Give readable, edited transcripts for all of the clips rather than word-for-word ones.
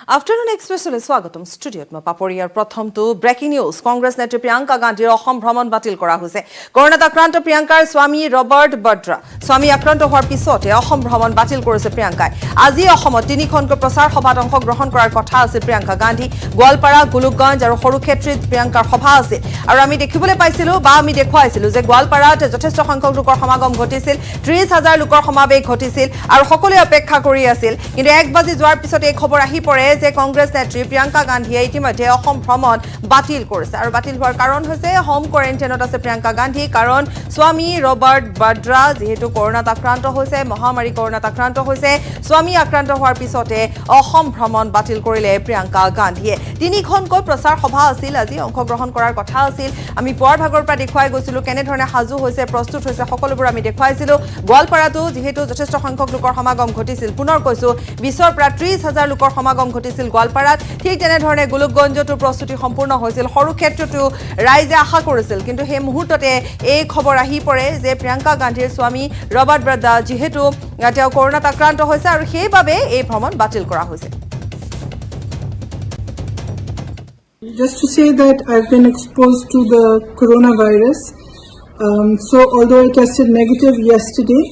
Afternoon एक्सप्रेसলৈ স্বাগতম ষ্টুডিঅ'ত মই পাপৰিয়াৰ প্ৰথমটো ব্ৰেকিং নিউজ কংগ্ৰেছ নেত্ৰী প্ৰিয়ংকা গান্ধীৰ অসম ভ্ৰমণ বাতিল কৰা হৈছে কৰোনাত আক্ৰান্ত প্ৰিয়ংকাৰ স্বামী ৰবাৰ্ট বড্ৰা স্বামী আক্ৰান্ত হোৱাৰ পিছতে অসম ভ্ৰমণ বাতিল কৰিছে প্ৰিয়ংকাই আজি অসমত তিনিখনকৈ প্ৰচাৰ সভাত অংশগ্ৰহণ কৰাৰ কথা আছিল প্ৰিয়ংকা গান্ধী গোৱালপাৰা গোলকগঞ্জ আৰু সৰুক্ষেত্ৰীত প্ৰিয়ংকাৰ সভা আছিল আৰু আমি দেখিবলৈ পাইছিলো বা আমি দেখুৱাইছিলো যে গোৱালপাৰাত যথেষ্ট সংখ্যক লোকৰ সমাগম ঘটিছিল 30,000 লোকৰ সমাৱেশ ঘটিছিল আৰু সকলোৱে অপেক্ষা কৰি আছিল কিন্তু 1 বাজি যোৱাৰ পিছত এই খবৰ আহি পৰে যে কংগ্ৰেছ নেত্ৰী প্ৰিয়ংকা গান্ধীয়ে ইতিমধ্যে অসম ভ্ৰমণ বাতিল কৰিছে আৰু বাতিল হোৱাৰ কাৰণ হৈছে হোম কোৱাৰেণ্টাইনত আছে প্ৰিয়ংকা গান্ধী কাৰণ স্বামী ৰবাৰ্ট বড্ৰা যেহেতু কৰোনাত আক্ৰান্ত হৈছে মহামাৰী কৰোনাত আক্ৰান্ত হৈছে স্বামী আক্ৰান্ত হোৱাৰ পিছতে অসম ভ্ৰমণ বাতিল কৰিলে প্ৰিয়ংকা গান্ধীয়ে তিনিখনকৈ প্ৰচাৰ সভা আছিল আজি অংশগ্ৰহণ কৰাৰ কথা আছিল আমি পুৱাৰ ভাগৰ পৰা দেখুৱাই গৈছিলো কেনে ধৰণে হাজু হৈছে প্ৰস্তুত হৈছে সকলোবোৰ আমি দেখুৱাইছিলো গোৱালপাৰাটো যেহেতু যথেষ্ট সংখ্যক লোকৰ সমাগম ঘটিছিল পুনৰ কৈছো 20ৰ পৰা 30,000 লোকৰ সমাগম ঘটিছিল গোৱালপাৰাত ঠিক তেনে ধৰণে গোলকগঞ্জতো প্ৰস্তুতি সম্পূৰ্ণ হৈছিল সৰুক্ষেত্ৰতো ৰাইজে আশা কৰিছিল কিন্তু সেই মুহূৰ্ততে এই খবৰ আহি পৰে যে প্ৰিয়ংকা গান্ধীৰ স্বামী ৰবাৰ্ট বড্ৰা যেহেতু তেওঁ কৰোনাত আক্ৰান্ত হৈছে আৰু সেইবাবে এই ভ্ৰমণ বাতিল কৰা হৈছে Just to say that I've been exposed to the coronavirus. So although I tested negative yesterday,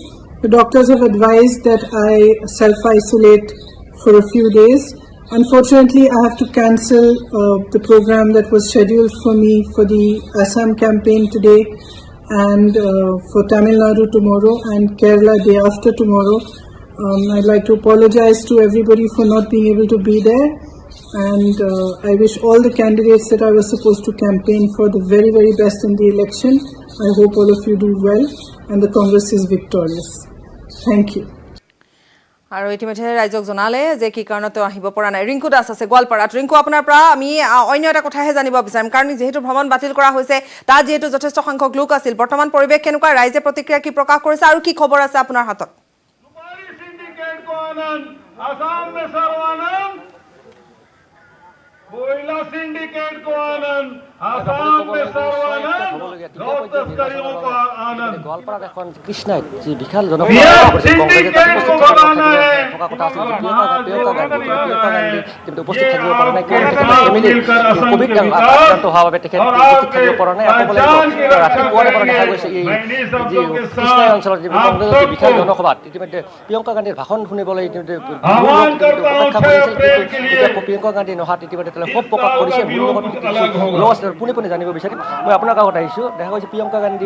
the doctors have advised that I self-isolate for a few days. Unfortunately, I have to cancel the program that was scheduled for me for the Assam campaign today and for Tamil Nadu tomorrow and Kerala day after tomorrow. I'd like to apologize to everybody for not being able to be there. And I wish all the candidates that I was supposed to campaign for the very, very best in the election. I hope all of you do well and the Congress is victorious. Thank you. আৰু ইতিমধ্যে ৰাইজক জনালে যে কি কাৰণত আহিব পৰা নাই ৰিংকু দাস আছে গোৱালপাৰাত ৰিংকু আপোনাৰ পৰা আমি অন্য এটা কথাহে জানিব বিচাৰিম কাৰণ যেহেতু ভ্ৰমণ বাতিল কৰা হৈছে তাত যেহেতু যথেষ্ট সংখ্যক লোক আছিল বৰ্তমান পৰিৱেশ কেনেকুৱা ৰাইজে প্ৰতিক্ৰিয়া কি প্ৰকাশ কৰিছে আৰু কি খবৰ আছে আপোনাৰ হাতত कोयला सिंडिकेट को आनंद आसाम में सर्वानंद लोक तस्करियों को आनंद গোৱালপাৰাত এখন কৃষ্ণাই যি বিশাল জনসভা কিন্তু উপস্থিত থাকিব পৰা নাই কোভিড আক্ৰান্ত হোৱাৰ বাবে তেখেত উপস্থিত থাকিব পৰা নাই ৰাতিপুৱাৰ পৰা দেখা গৈছে এই যি কৃষ্ণাই অঞ্চলত যি কংগ্ৰেছৰ বিশাল জনসভাত ইতিমধ্যে প্ৰিয়ংকা গান্ধীৰ ভাষণ শুনিবলৈ ইতিমধ্যে অপেক্ষা কৰিছিল কিন্তু প্ৰিয়ংকা গান্ধী নহাত ইতিমধ্যে খুব প্ৰকাশ কৰিছে পোনে পোনে জানিব বিচাৰিম মই আপোনাৰ কাষত আহিছোঁ দেখা গৈছে প্ৰিয়ংকা গান্ধী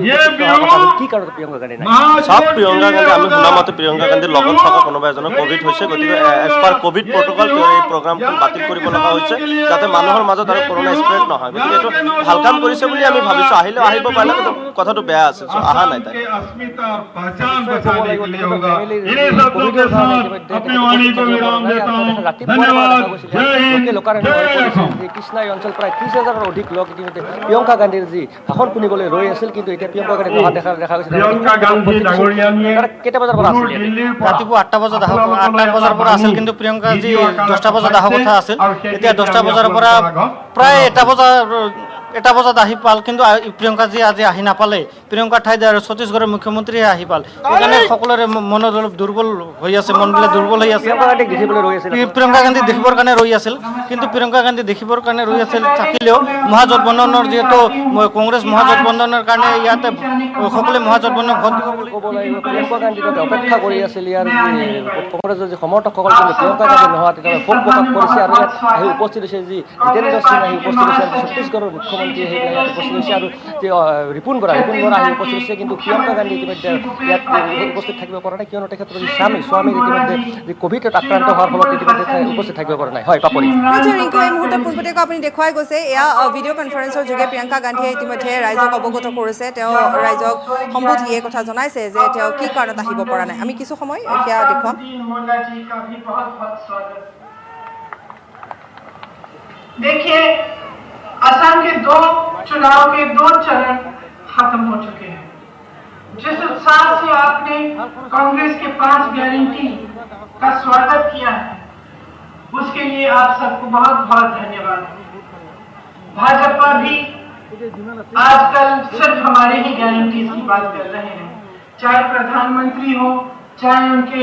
কি কাৰণত প্ৰিয়ংকা গান্ধী নাই সব প্ৰিয়ংকা গান্ধী আমি শুনা মতে প্ৰিয়ংকা গান্ধীৰ লগত থকা কোনোবা এজনৰ কোভিড হৈছে গতিকে এজ পাৰ কোভিড প্ৰট'কল এই প্ৰগ্ৰামখন বাতিল কৰিব লগা হৈছে যাতে মানুহৰ মাজত আৰু কৰোনা স্প্ৰেড নহয় গতিকে এইটো ভাল কাম কৰিছে বুলি আমি ভাবিছোঁ আহিলেও আহিব পাৰিলে কিন্তু কথাটো বেয়া আছে অহা নাই তাই কৃষ্ণাই অঞ্চল প্ৰায় 30,000ৰ অধিক লোক ইতিমধ্যে প্ৰিয়ংকা গান্ধীৰ যি ভাষণ শুনিবলৈ ৰৈ আছিল কিন্তু এতিয়া প্ৰিয়ংকা গান্ধী অহা দেখা গৈছে কেইটা বজাৰ পৰা আছিল ৰাতিপুৱা 8টা বজাৰ পৰা আছিল কিন্তু প্ৰিয়ংকা যি 10টা বজাত অহা কথা আছিল এতিয়া 10টা বজাৰ পৰা প্ৰায় এটা বজাত আহি পাল কিন্তু প্ৰিয়ংকা যি আজি আহি নাপালে প্ৰিয়ংকাৰ ঠাইত আৰু ছত্তীশগড়ৰ মুখ্যমন্ত্ৰীয়ে আহি পাল সেইকাৰণে সকলোৰে মনত অলপ দুৰ্বল হৈ আছে মনবিলাক দুৰ্বল হৈ আছে প্ৰিয়ংকা গান্ধী দেখিবৰ কাৰণে ৰৈ আছিল কিন্তু প্ৰিয়ংকা গান্ধী দেখিবৰ কাৰণে ৰৈ আছিল থাকিলেও মহাজোটবন্ধনৰ যিহেতু কংগ্ৰেছ মহাজোটবন্ধনৰ কাৰণে ইয়াতে সকলোৱে মহাজোটবন্ধন ভোট ক'ব লাগিব প্ৰিয়ংকা গান্ধী অপেক্ষা কৰি আছিল ইয়াৰ কংগ্ৰেছৰ যি সমৰ্থকসকল কিন্তু প্ৰিয়ংকা গান্ধী নোহোৱা তেতিয়া খুব প্ৰকাশ কৰিছে আৰু ইয়াত আহি উপস্থিত হৈছে যি জিতেন্দ্ৰ সিং আহি উপস্থিত হৈছে ছত্তীশগড়ৰ মুখ্যমন্ত্ৰী ইয়াত উপস্থিত হৈছে আৰু ৰিপুণ বৰা আহি উপস্থিত হৈছে কিন্তু প্ৰিয়ংকা গান্ধী ইতিমধ্যে ইয়াত উপস্থিত থাকিব পৰা নাই কিয়নো তেখেতৰ যি স্বামীৰ ইতিমধ্যে যি কোভিডত আক্ৰান্ত হোৱাৰ ফলত ইতিমধ্যে উপস্থিত থাকিব পৰা নাই হয় পাপৰি ৰিংকু এই মুহূৰ্তত পোনপটীয়াকৈ আপুনি দেখুৱাই গৈছে এয়া ভিডিঅ' কনফাৰেন্সৰ যোগে প্ৰিয়ংকা গান্ধীয়ে ইতিমধ্যে ৰাইজক অৱগত কৰিছে তেওঁ ৰাইজক সম্বোধি এই কথা জনাইছে যে তেওঁ কি কাৰণত আহিব পৰা নাই আমি কিছু সময় সেয়া দেখুৱাম देखिए असम के 2 चुनाव के 2 चरण खत्म हो चुके हैं जिस उत्साह से आपने कांग्रेस के 5 गारंटी का स्वागत किया है उसके लिए आप सबको बहुत बहुत धन्यवाद भाजपा भी आजकल सिर्फ हमारे ही गारंटीज की बात कर रहे हैं चाहे प्रधानमंत्री हो चाहे उनके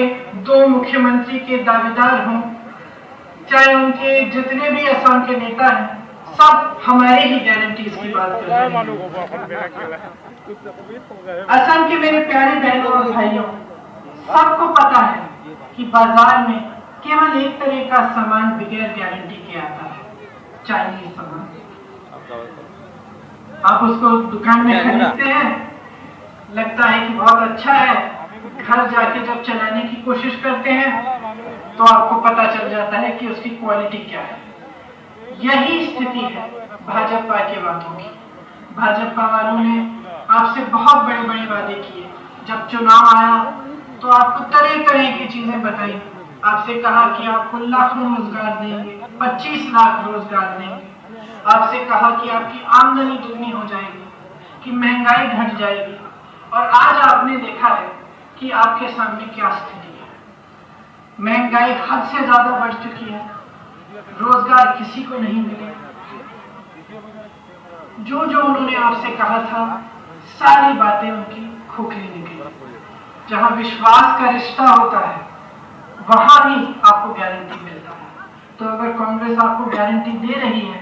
2 मुख्यमंत्री के दावेदार हों चाहे उनके जितने भी असम के नेता हैं, सब हमारे ही गारंटीज की बात कर रहे हैं। असम के मेरे प्यारे बहनों और भाइयों, सबको पता है कि बाजार में केवल एक तरह का सामान बगैर गारंटी के आता है, चाइनीज सामान। आप उसको दुकान में खरीदते हैं, लगता है कि बहुत अच्छा है, घर जाके जब चलाने की कोशिश करते हैं तो आपको पता चल जाता है कि उसकी क्वालिटी क्या है। यही स्थिति है भाजपा के वादों की। भाजपा वालों ने आपसे बहुत बड़े बड़े वादे किए। जब चुनाव आया तो आपको तरह तरह की चीजें बताई। आपसे कहा कि आपको लाखों रोजगार देंगे, 25 लाख रोजगार देंगे। आपसे कहा कि आपकी आमदनी दुगनी हो जाएगी, कि महंगाई घट जाएगी। और आज आपने देखा है कि आपके सामने क्या स्थिति है। महंगाई हद से ज्यादा बढ़ चुकी है, रोजगार किसी को नहीं मिले। जो जो उन्होंने आपसे कहा था, सारी बातें उनकी खोखली निकली। जहां विश्वास का रिश्ता होता है, वहां ही आपको गारंटी मिलता है। तो अगर कांग्रेस आपको गारंटी दे रही है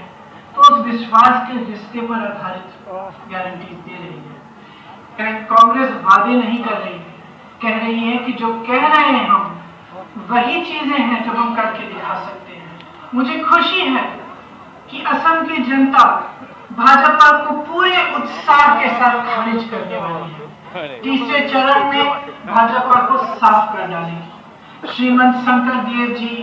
तो उस विश्वास के रिश्ते पर आधारित गारंटी दे रही है। कांग्रेस वादे नहीं कर रही है, कह रही है कि जो कह रहे हैं हम, वही चीजें हैं जो हम करके दिखा सकते हैं। मुझे खुशी है कि असम की जनता भाजपा को पूरे उत्साह के साथ खारिज करने वाली है। तीसरे चरण में भाजपा को साफ कर डालेगी। श्रीमंत शंकर देव जी,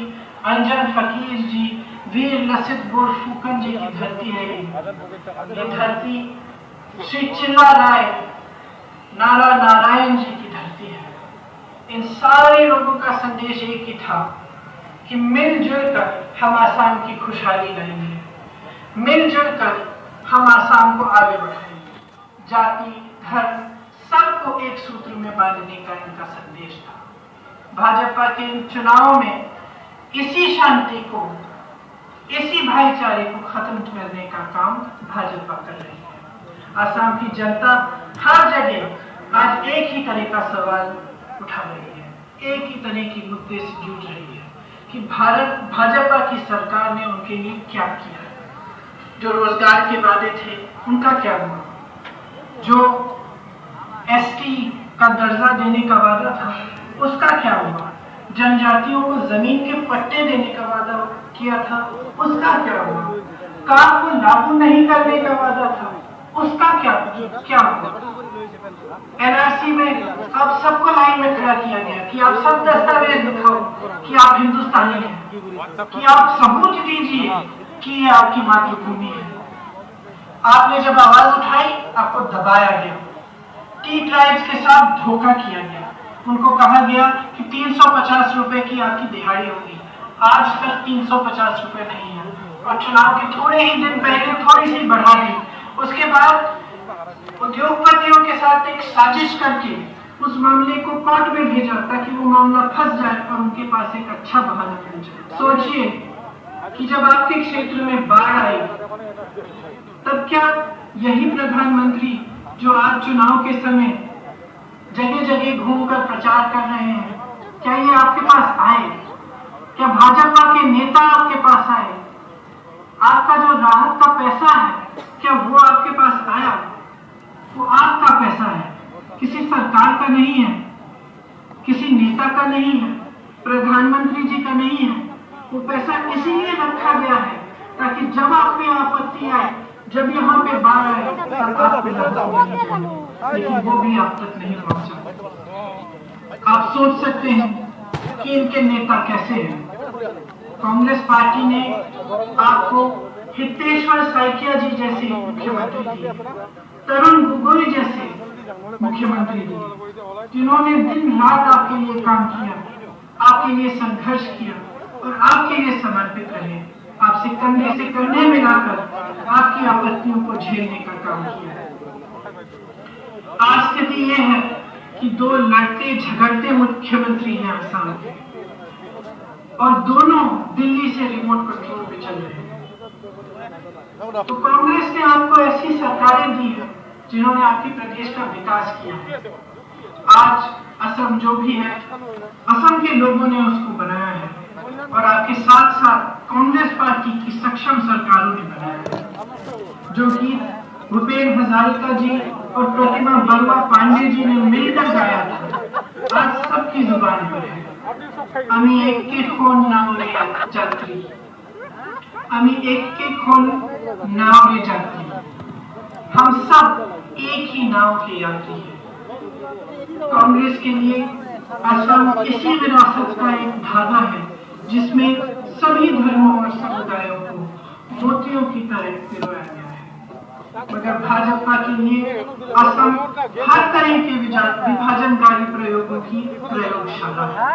अंजन फकीर जी, वीर लसित बोरफुकन जी की धरती है ये धरती। श्री चिल्ला राय, नारा नारायण जी की धरती है। इन सारे लोगों का संदेश एक ही था कि मिलजुल कर हम आसाम की खुशहाली लाएंगे, मिलजुल कर हम आसाम को आगे बढ़ाएंगे। जाति, धर्म सबको एक सूत्र में बांधने का इनका संदेश था। भाजपा के इन चुनावों में इसी शांति को, इसी भाईचारे को खत्म करने का काम भाजपा कर रही है। आसाम की जनता हर जगह आज एक ही तरह का सवाल उठा रही है, एक ही तरह की मुद्दे से जूझ रही है कि भाजपा की सरकार ने उनके लिए क्या किया है। जो रोजगार के वादे थे उनका क्या हुआ, जो एसटी का दर्जा देने का वादा था उसका क्या हुआ, जनजातियों को जमीन के पट्टे देने का वादा किया था उसका क्या हुआ, काम को लागू नहीं करने का वादा था उसका क्या हुआ। एनआरसी में अब सबको लाइन में खड़ा किया गया कि आप सब दस्तावेज दिखाओ कि आप हिंदुस्तानी हैं, कि आप सबूत दीजिए कि ये आपकी मातृभूमि है। आपने जब आवाज उठाई, आपको दबाया गया। टी ट्राइब्स के साथ धोखा किया गया। उनको कहा गया कि 350 रुपए की आपकी दिहाड़ी होगी। आज तक 350 रुपए नहीं है और चुनाव के थोड़े ही दिन पहले थोड़ी सी बढ़ा दी। उसके बाद उद्योगपतियों के साथ एक साजिश करके उस मामले को कोर्ट में भेजा ताकि वो मामला फंस जाए और उनके पास एक अच्छा बहाना मिल जाए। सोचिए कि जब आपके क्षेत्र में बाढ़ आई, तब क्या यही प्रधानमंत्री जो आज चुनाव के समय जगह जगह घूमकर प्रचार कर रहे हैं, क्या ये आपके पास आए? क्या भाजपा के नेता आपके पास आए? आपका जो राहत का पैसा है, क्या वो आपके पास आया? वो आपका पैसा है, किसी सरकार का नहीं है, किसी नेता का नहीं है, प्रधानमंत्री जी का नहीं है। वो पैसा इसीलिए रखा गया है ताकि जब आप में आपत्ति आए, जब यहाँ पे बाढ़ आए, तब आप पे लेकिन वो भी आप तक नहीं पहुंचा। आप सोच सकते हैं कि इनके नेता कैसे हैं। कांग्रेस पार्टी ने आपको हितेश्वर साइकिया जी जैसे मुख्यमंत्री दिए, तरुण गोगोई जैसे मुख्यमंत्री दिए, जिन्होंने दिन रात आपके लिए काम किया, आपके लिए संघर्ष किया और आपके लिए समर्पित रहे। आपसे कंधे से कंधे मिलाकर आपकी आपत्तियों को झेलने का काम किया। आज स्थिति यह है कि दो लड़ते झगड़ते मुख्यमंत्री हैं आसाम के और दोनों दिल्ली से रिमोट कंट्रोल पे चल रहे हैं। तो कांग्रेस ने आपको ऐसी सरकारें दी है जिन्होंने आपके प्रदेश का विकास किया है। आज असम जो भी है, असम के लोगों ने उसको बनाया है। और आपके साथ साथ कांग्रेस पार्टी की सक्षम सरकारों ने बनाया, जो कि भूपेन हजारिका जी और प्रतिमा बरुआ पांडे जी ने मिलकर गाया था, आज सबकी जुबान पर है। আমি একে খুন নাওরে যাত্রী, আমি একে খুন नावरे जाती, हम सब एक ही नाव के यात्री हैं। कांग्रेस के लिए असम इसी विरासत का एक धागा है जिसमें सभी धर्मों और समुदायों को मोतियों की तरह पिरोया गया है। मगर भाजपा के लिए असम हर तरह के विभाजनकारी प्रयोगों की प्रयोगशाला है।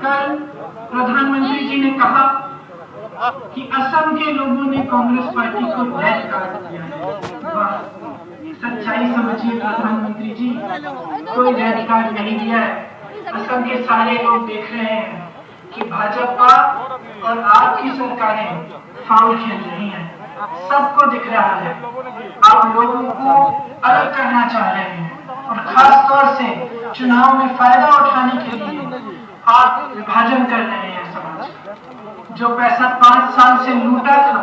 कल प्रधानमंत्री जी ने कहा कि असम के लोगों ने कांग्रेस पार्टी को रेड कार्ड दिया है। वाह, सच्चाई समझिए प्रधानमंत्री जी, कोई रेड कार्ड नहीं दिया है। असम के सारे लोग देख रहे हैं कि भाजपा और आपकी सरकारें फाउल खेल रही हैं, सबको दिख रहा है। आप लोगों को अलग करना चाह रहे हैं और खास तौर से चुनाव में फायदा उठाने के लिए आप विभाजन कर रहे हैं। समाज जो पैसा 5 साल से लूटा था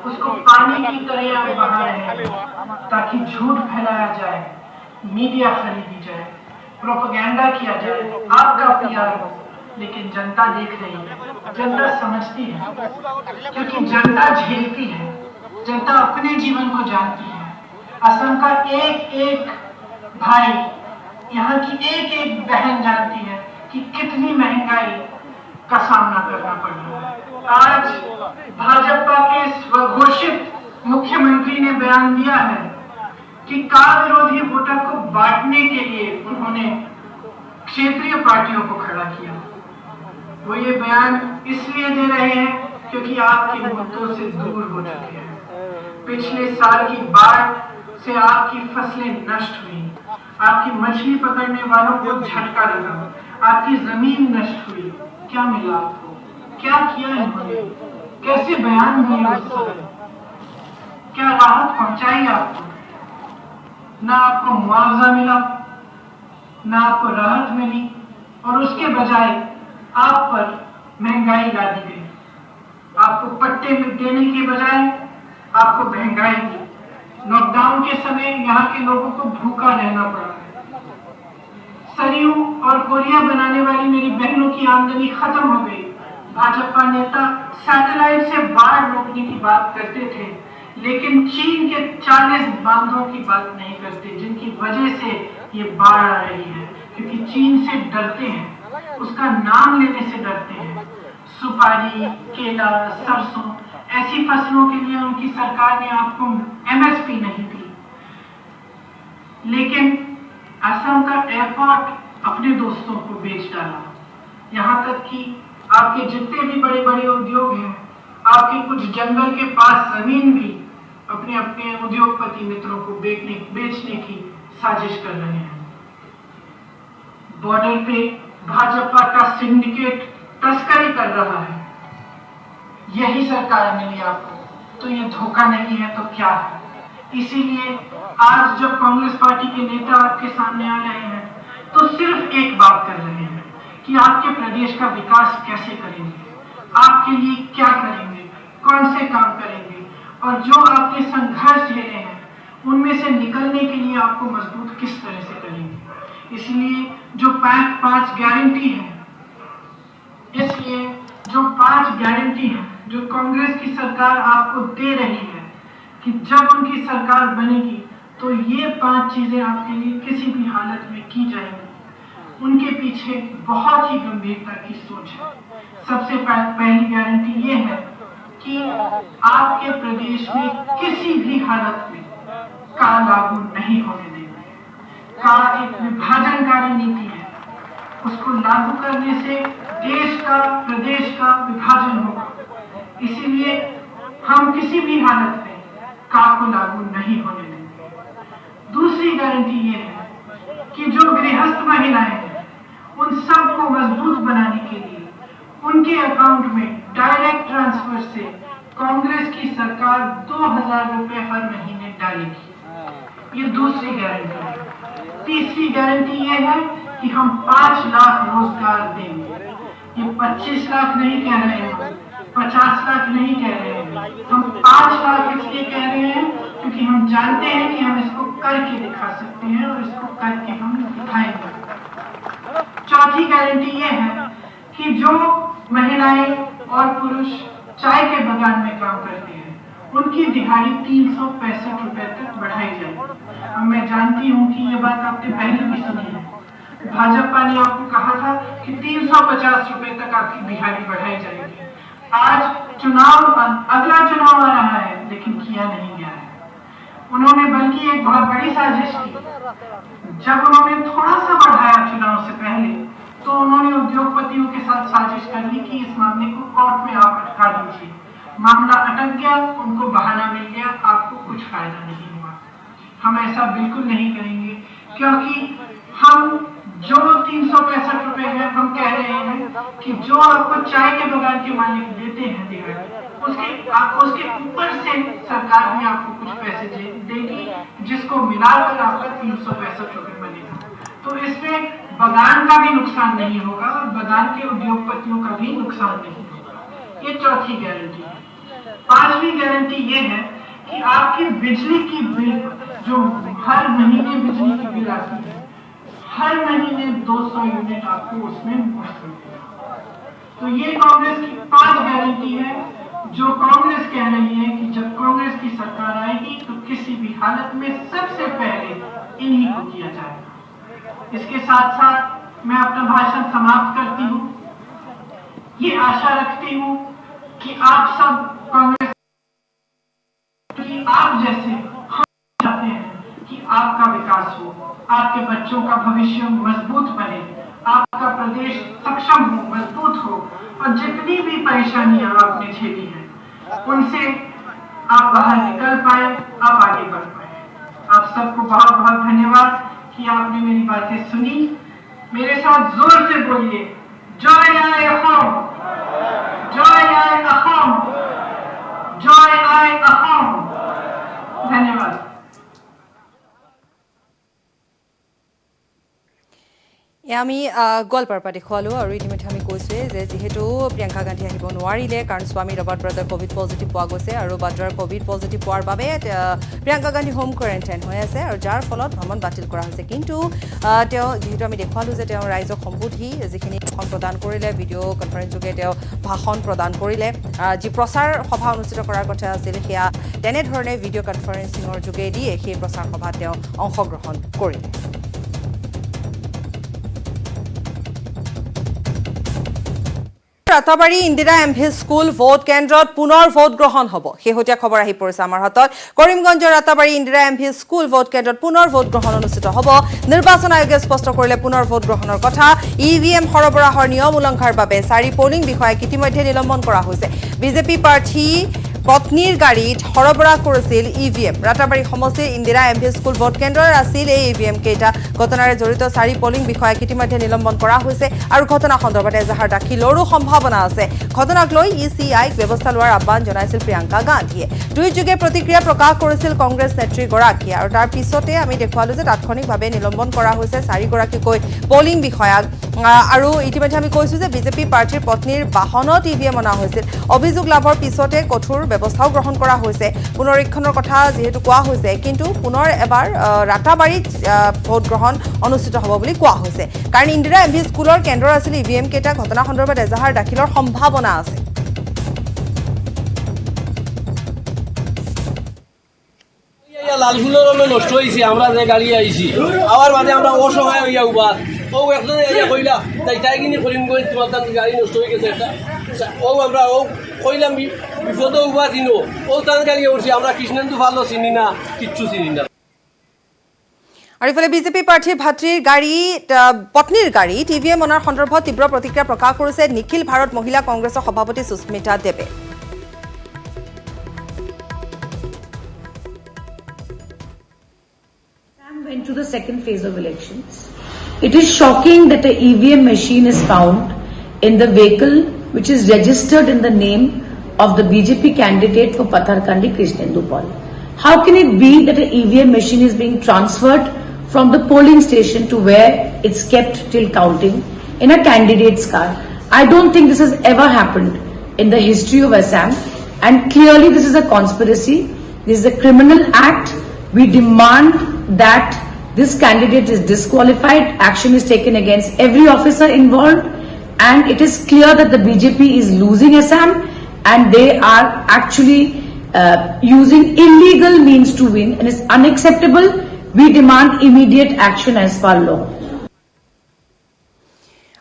उसको पानी की तरह आप बहा रहे हैं ताकि झूठ फैलाया जाए, मीडिया खरीदी जाए, प्रोपेगेंडा किया जाए, आपका पीआर हो। लेकिन जनता देख रही है, जनता समझती है, क्योंकि जनता झेलती है, जनता अपने जीवन को जानती है। असम का एक एक भाई, यहाँ की एक एक बहन जानती है कि कितनी महंगाई का सामना करना पड़ रहा है। आज भाजपा के स्वघोषित मुख्यमंत्री ने बयान दिया है कि कार विरोधी वोटर को बांटने के लिए उन्होंने क्षेत्रीय पार्टियों को खड़ा किया। वो ये बयान इसलिए दे रहे हैं क्योंकि आपके मुद्दों से दूर हो चुके हैं। पिछले साल की बाढ़ से आपकी फसलें नष्ट हुई, आपकी मछली पकड़ने वालों को झटका लगा, आपकी जमीन नष्ट हुई। क्या मिला आपको? क्या किया इन्होंने? कैसे बयान दिए उस समय? क्या राहत पहुंचाई आपको? ना आपको मुआवजा मिला, ना आपको राहत मिली, और उसके बजाय आप पर महंगाई ला दी गई। आपको पट्टे देने के बजाय आपको महंगाई दी। लॉकडाउन के समय यहाँ के लोगों को भूखा रहना पड़ा। सरयू और कोरिया बनाने वाली मेरी बहनों की आमदनी खत्म हो गई। भाजपा नेता सैटेलाइट से बाढ़ रोकने की बात करते थे, लेकिन चीन के 40 बांधों की बात नहीं करते, जिनकी वजह से ये बाढ़ आ रही है, क्योंकि चीन से डरते हैं, उसका नाम लेने से डरते हैं। सुपारी, केला, सरसों, ऐसी फसलों के लिए उनकी सरकार ने आपको एमएसपी नहीं दी। लेकिन असम का एयरपोर्ट अपने दोस्तों को बेच डाला। यहाँ तक कि आपके जितने भी बड़े बड़े उद्योग हैं, आपके कुछ जंगल के पास जमीन भी अपने अपने उद्योगपति मित्रों को बेचने की साजिश कर रहे हैं। बॉर्डर पे भाजपा का सिंडिकेट तस्करी कर रहा है। यही सरकार मिली आपको, तो ये धोखा नहीं है तो क्या है? इसीलिए आज जब कांग्रेस पार्टी के नेता आपके सामने आ रहे हैं तो सिर्फ एक बात कर रहे हैं कि आपके प्रदेश का विकास कैसे करेंगे, आपके लिए क्या करेंगे, कौन से काम करेंगे, और जो आपके संघर्ष झेले हैं उनमें से निकलने के लिए आपको मजबूत किस तरह से करेंगे। इसलिए जो 5 गारंटी है, इसलिए जो 5 गारंटी है जो कांग्रेस की सरकार आपको दे रही है कि जब उनकी सरकार बनेगी तो ये 5 चीजें आपके लिए किसी भी हालत में की जाएंगी। उनके पीछे बहुत ही गंभीरता की सोच है। सबसे पहली गारंटी ये है कि आपके प्रदेश में किसी भी हालत में कर लागू नहीं होने देंगे। कर एक विभाजनकारी नीति है, उसको लागू करने से देश का, प्रदेश का विभाजन होगा। इसीलिए हम किसी भी हालत में कर को लागू नहीं होने देंगे। दूसरी गारंटी ये है कि जो गृहस्थ महिलाएं हैं उन सबको मजबूत बनाने के लिए उनके अकाउंट में डायरेक्ट ट्रांसफर से कांग्रेस की सरकार 2000 रुपए हर महीने डालेगी। ये दूसरी गारंटी है। तीसरी गारंटी ये है कि हम 5 लाख रोजगार देंगे। ये 25 लाख नहीं कह रहे हैं, 50 लाख नहीं कह रहे हैं, हम 5 लाख इसलिए कह रहे हैं क्योंकि हम जानते हैं कि हम इसको करके दिखा सकते हैं और इसको करके हम दिखाएंगे। चौथी गारंटी ये है कि जो महिलाएं और पुरुष चाय के बागान में काम करते हैं उनकी दिहाड़ी 365 रुपए तक बढ़ाई जाएगी। अब मैं जानती हूँ कि ये बात आपने पहले भी सुनी है, भाजपा ने आपको कहा था कि 350 रुपए तक आपकी दिहाड़ी बढ़ाई जाएगी। आज अगला चुनाव आ रहा है लेकिन किया नहीं गया है। उन्होंने बल्कि एक बहुत बड़ी साजिश की। जब उन्होंने थोड़ा सा बढ़ाया चुनाव से पहले तो उन्होंने उद्योगपतियों के साथ साजिश कर ली कि इस मामले को कोर्ट में आप अटका दीजिए। मामला अटक गया, उनको बहाना मिल गया, आपको कुछ फायदा नहीं हुआ। हम ऐसा बिल्कुल नहीं करेंगे क्योंकि हम जो 365 रुपए है हम कह रहे हैं कि जो आपको चाय के बागान के मालिक देते हैं दिहाड़ी उसके ऊपर से सरकार भी आपको कुछ पैसे देगी जिसको मिलाकर आपका 365 रुपए बनेगा। तो इसमें बागान का भी नुकसान नहीं होगा और बागान के उद्योगपतियों का भी नुकसान नहीं होगा। ये चौथी गारंटी है। पांचवी गारंटी ये है कि आपकी बिजली की बिल जो हर महीने बिजली की बिल आती है, हर महीने 200 यूनिट आपको उसमें मुफ्त मिलेगा। तो ये कांग्रेस की 5 गारंटी है जो कांग्रेस कह रही है कि जब कांग्रेस की सरकार आएगी तो किसी भी हालत में सबसे पहले इन्हीं को किया जाएगा। इसके साथ साथ मैं अपना भाषण समाप्त करती हूँ। ये आशा रखती हूँ कि आप सब कांग्रेस कि आप जैसे हम चाहते हैं कि आपका विकास हो, आपके बच्चों का भविष्य मजबूत बने, आपका प्रदेश सक्षम हो, मजबूत हो और जितनी भी परेशानियां आपने झेली हैं उनसे आप बाहर निकल पाए, आप आगे बढ़ पाए। आप सबको बहुत बहुत धन्यवाद कि आपने मेरी बातें सुनी। मेरे साथ जोर से बोलिए, जय आए अहोम, जय आए अहोम, जय आए अहोम। धन्यवाद। আমি গোৱালপাৰাৰ পৰা দেখুৱালোঁ আৰু ইতিমধ্যে আমি কৈছোঁৱে যে যিহেতু প্ৰিয়ংকা গান্ধী আহিব নোৱাৰিলে কাৰণ স্বামী ৰবাৰ্ট বাদ্ৰাৰ ক'ভিড পজিটিভ পোৱা গৈছে আৰু বাদ্ৰাৰ ক'ভিড পজিটিভ পোৱাৰ বাবে প্ৰিয়ংকা গান্ধী হোম কোৱাৰেণ্টাইন হৈ আছে আৰু যাৰ ফলত ভ্ৰমণ বাতিল কৰা হৈছে। কিন্তু তেওঁ যিহেতু আমি দেখুৱালোঁ যে তেওঁ ৰাইজক সম্বোধি যিখিনি ভাষণ প্ৰদান কৰিলে, ভিডিঅ' কনফাৰেন্স যোগে তেওঁ ভাষণ প্ৰদান কৰিলে, যি প্ৰচাৰ সভা অনুষ্ঠিত কৰাৰ কথা আছিল সেয়া তেনেধৰণে ভিডিঅ' কনফাৰেন্সিঙৰ যোগেদিয়ে সেই প্ৰচাৰ সভাত তেওঁ অংশগ্ৰহণ কৰিলে। Ratabari Indira MV school vote কেন্দ্ৰত পুনৰ ভোট গ্ৰহণ হ'ব। শেহতীয়া খবৰ আহি পৰিছে আমাৰ হাতত। কৰিমগঞ্জৰ Ratabari Indira MV school vote কেন্দ্ৰত পুনৰ ভোট গ্ৰহণ অনুষ্ঠিত হ'ব। নিৰ্বাচন আয়োগে স্পষ্ট কৰিলে পুনৰ ভোট গ্ৰহণৰ কথা। ইভিএম সৰবৰাহৰ নিয়ম উলংঘাৰ বাবে 4 পলিং বিষয়াক ইতিমধ্যে নিলম্বন কৰা হৈছে। বিজেপি প্ৰাৰ্থী পত্নীৰ গাড়ীত সৰবৰাহ কৰিছিল ইভিএম। ৰাতাবাৰী সমষ্টিৰ ইন্দিৰা এমভি স্কুল ভোট কেন্দ্ৰৰ আছিল এই ইভিএম কেইটা। ঘটনাৰে জড়িত 4 পলিং বিষয়াক ইতিমধ্যে নিলম্বন কৰা হৈছে আৰু ঘটনা সন্দৰ্ভত এজাহাৰ দাখিলৰো সম্ভাৱনা আছে। ঘটনাক লৈ ইচিআইক ব্যৱস্থা লোৱাৰ আহ্বান জনাইছিল প্ৰিয়ংকা গান্ধীয়ে। টুইটযোগে প্ৰতিক্ৰিয়া প্ৰকাশ কৰিছিল কংগ্ৰেছ নেত্ৰীগৰাকীয়ে আৰু তাৰ পিছতে আমি দেখুৱালোঁ যে তাৎক্ষণিকভাৱে নিলম্বন কৰা হৈছে 4গৰাকীকৈ পলিং বিষয়াক। আৰু ইতিমধ্যে আমি কৈছোঁ যে বিজেপি প্ৰাৰ্থীৰ পত্নীৰ বাহনত ইভিএম অনা হৈছিল। অভিযোগ লাভৰ পিছতে কঠোৰ ব্যৱস্থাও গ্ৰহণ কৰা হৈছে। পুনৰীক্ষণৰ কথা যিহেতু কোৱা হৈছে, কিন্তু পুনৰ এবাৰ ৰাতাবাৰীত ভোট গ্ৰহণ অনুষ্ঠিত হ'ব বুলি কোৱা হৈছে। কাৰণ ইন্দিৰা এমভি স্কুলৰ কেন্দ্ৰ আছিল ইভিএম কেইটা। ঘটনা সন্দৰ্ভত এজাহাৰ দাখিলৰ সম্ভাৱনা আছে। লালফুলের নষ্ট হয়েছে, আমরা যে গাড়ি আইছি আবার বাদে আমরা অসহায় হইয়া উবা ও একটা কইলা তাই কিনি করিম কই তোমার গাড়ি নষ্ট হয়ে গেছে একটা ও আমরা ও কইলাম বিপদে উবা দিন ও তার গাড়ি উঠছি আমরা কৃষ্ণেন্দু ভালো চিনি না, কিচ্ছু চিনি না। আৰু ইফালে বিজেপি প্ৰাৰ্থীৰ ভাতৃৰ গাড়ী পত্নীৰ গাড়ীত ইভিএম অনাৰ সন্দৰ্ভত তীব্ৰ প্ৰতিক্ৰিয়া প্ৰকাশ কৰিছে নিখিল ভাৰত মহিলা কংগ্ৰেছৰ সভাপতি সুস্মিতা দেৱে। Went to the second phase of elections. It is shocking that a EVM machine is found in the vehicle which is registered in the name of the BJP candidate for Patharkandi, Krishnendu Paul. How can it be that an EVM machine is being transferred from the polling station to where it's kept till counting in a candidate's car? I don't think this has ever happened in the history of Assam, and clearly this is a conspiracy. This is a criminal act. We demand that this candidate is disqualified. Action is taken against every officer involved, and it is clear that the BJP is losing Assam, and they are actually using illegal means to win, and it's unacceptable. We demand immediate action as per law.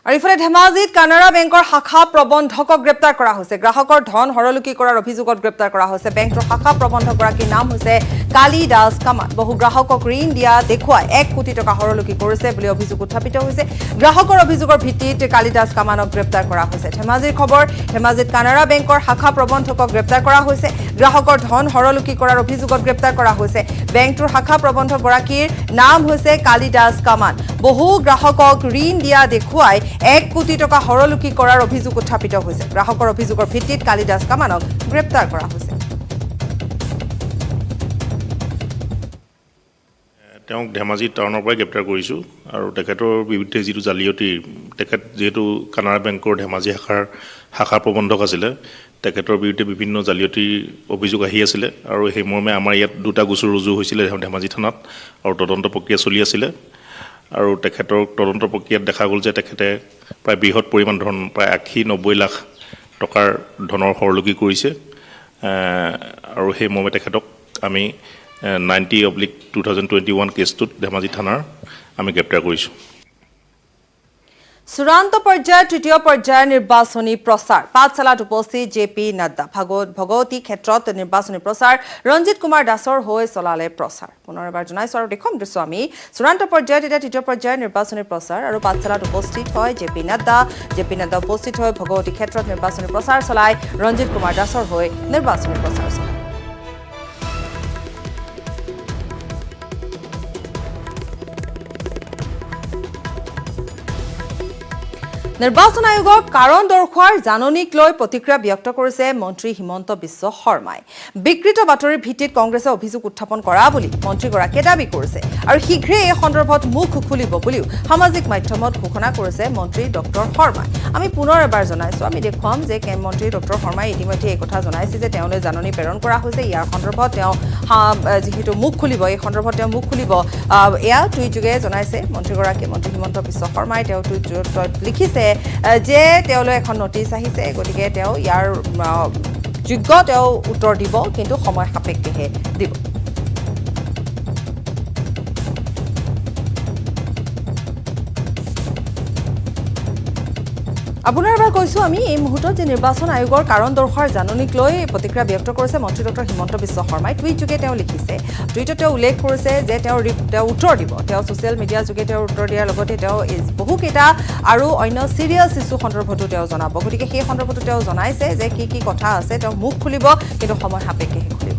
আৰু ইফালে ধেমাজিত কানাড়া বেংকৰ শাখা প্ৰবন্ধকক গ্ৰেপ্তাৰ কৰা হৈছে গ্ৰাহকৰ ধন হৰলুকি কৰাৰ অভিযোগত গ্ৰেপ্তাৰ কৰা হৈছে বেংকৰ শাখা প্ৰবন্ধকগৰাকীৰ নাম হৈছে কালী দাস কামান বহু গ্ৰাহকক ঋণ দিয়া দেখুৱাই 1 কোটি টকা হৰলুকি কৰিছে বুলি অভিযোগ উত্থাপিত হৈছে গ্ৰাহকৰ অভিযোগৰ ভিত্তিত কালী দাস কামানক গ্ৰেপ্তাৰ কৰা হৈছে ধেমাজিৰ খবৰ ধেমাজিত কানাড়া বেংকৰ শাখা প্ৰবন্ধকক গ্ৰেপ্তাৰ কৰা হৈছে গ্ৰাহকৰ ধন হৰলুকি কৰাৰ অভিযোগত গ্ৰেপ্তাৰ কৰা হৈছে বেংকটোৰ শাখা প্ৰবন্ধকগৰাকীৰ নাম হৈছে কালী দাস কামান বহু গ্ৰাহকক ঋণ দিয়া দেখুৱাই 1 কোটি টকা হৰলুকি কৰাৰ অভিযোগ উত্থাপিত হৈছে গ্ৰাহকৰ অভিযোগৰ ভিত্তিত কালী দাস কামানক গ্ৰেপ্তাৰ কৰা হৈছে তেওঁক ধেমাজি টাউনৰ পৰা গ্ৰেপ্তাৰ কৰিছোঁ আৰু তেখেতৰ বিৰুদ্ধে যিটো জালিয়াতি তেখেত যেহেতু কানাড়া বেংকৰ ধেমাজি শাখা প্ৰবন্ধক আছিলে তেখেতৰ বিৰুদ্ধে বিভিন্ন জালিয়াতিৰ অভিযোগ আহি আছিলে আৰু সেই মৰ্মে আমাৰ ইয়াত দুটা গোচৰ ৰুজু হৈছিলে ধেমাজি থানাত আৰু তদন্ত প্ৰক্ৰিয়া চলি আছিলে আৰু তেখেতৰ তদন্ত প্ৰক্ৰিয়াত দেখা গ'ল যে তেখেতে প্ৰায় বৃহৎ পৰিমাণ ধন প্ৰায় 80-90 লাখ টকাৰ ধনৰ হৰলুকি কৰিছে আৰু সেই মৰ্মে তেখেতক আমি 90/2021 কেছটোত ধেমাজি থানাৰ আমি গ্ৰেপ্তাৰ কৰিছোঁ চূড়ান্ত পৰ্যায়ৰ তৃতীয় পৰ্যায়ৰ নিৰ্বাচনী প্ৰচাৰ পাঠশালাত উপস্থিত জেপি নাড্ডা ভগৱতী ক্ষেত্ৰত নিৰ্বাচনী প্ৰচাৰ ৰঞ্জিত কুমাৰ দাসৰ হৈ চলালে প্ৰচাৰ পুনৰ এবাৰ জনাইছো আৰু দেখুৱাম দৃশ্য আমি চূড়ান্ত পৰ্যায়ত এতিয়া তৃতীয় পৰ্যায়ৰ নিৰ্বাচনী প্ৰচাৰ আৰু পাঠশালাত উপস্থিত হয় জেপি নাড্ডা উপস্থিত হৈ ভগৱতী ক্ষেত্ৰত নিৰ্বাচনী প্ৰচাৰ চলাই ৰঞ্জিত কুমাৰ দাসৰ হৈ নিৰ্বাচনী প্ৰচাৰ চলায় নিৰ্বাচন আয়োগক কাৰণ দৰ্শোৱাৰ জাননীক লৈ প্ৰতিক্ৰিয়া ব্যক্ত কৰিছে মন্ত্ৰী হিমন্ত বিশ্ব শৰ্মাই বিকৃত বাতৰিৰ ভিত্তিত কংগ্ৰেছে অভিযোগ উত্থাপন কৰা বুলি মন্ত্ৰীগৰাকীয়ে দাবী কৰিছে আৰু শীঘ্ৰেই এই সন্দৰ্ভত মুখ খুলিব বুলিও সামাজিক মাধ্যমত ঘোষণা কৰিছে মন্ত্ৰী ডক্টৰ শৰ্মাই আমি পুনৰ এবাৰ জনাইছো আমি দেখুৱাম যে মন্ত্ৰী ডক্টৰ শৰ্মাই ইতিমধ্যে এই কথা জনাইছে যে তেওঁলৈ জাননী প্ৰেৰণ কৰা হৈছে ইয়াৰ সন্দৰ্ভত তেওঁ যিহেতু মুখ খুলিব এই সন্দৰ্ভত তেওঁ মুখ খুলিব এয়া টুইট যোগে জনাইছে মন্ত্ৰীগৰাকীয়ে মন্ত্ৰী হিমন্ত বিশ্ব শৰ্মাই তেওঁ টুইটত লিখিছে যে তেওঁলৈ এখন নটিচ আহিছে গতিকে তেওঁ ইয়াৰ যোগ্য তেওঁ উত্তৰ দিব কিন্তু সময় সাপেক্ষেহে দিব আপোনাৰ এবাৰ কৈছো আমি এই মুহূৰ্তত যে নিৰ্বাচন আয়োগৰ কাৰণ দৰ্শোৱাৰ জাননীক লৈ প্ৰতিক্ৰিয়া ব্যক্ত কৰিছে মন্ত্ৰী ডক্টৰ হিমন্ত বিশ্ব শৰ্মাই টুইট যোগে তেওঁ লিখিছে টুইটত তেওঁ উল্লেখ কৰিছে যে তেওঁ উত্তৰ দিব তেওঁ ছ'চিয়েল মিডিয়া যোগে তেওঁ উত্তৰ দিয়াৰ লগতে তেওঁ বহুকেইটা আৰু অন্য চিৰিয়াছ ইছ্যু সন্দৰ্ভতো তেওঁ জনাব গতিকে সেই সন্দৰ্ভতো তেওঁ জনাইছে যে কি কথা আছে তেওঁ মুখ খুলিব কিন্তু সময় সাপেক্ষেহে খুলিব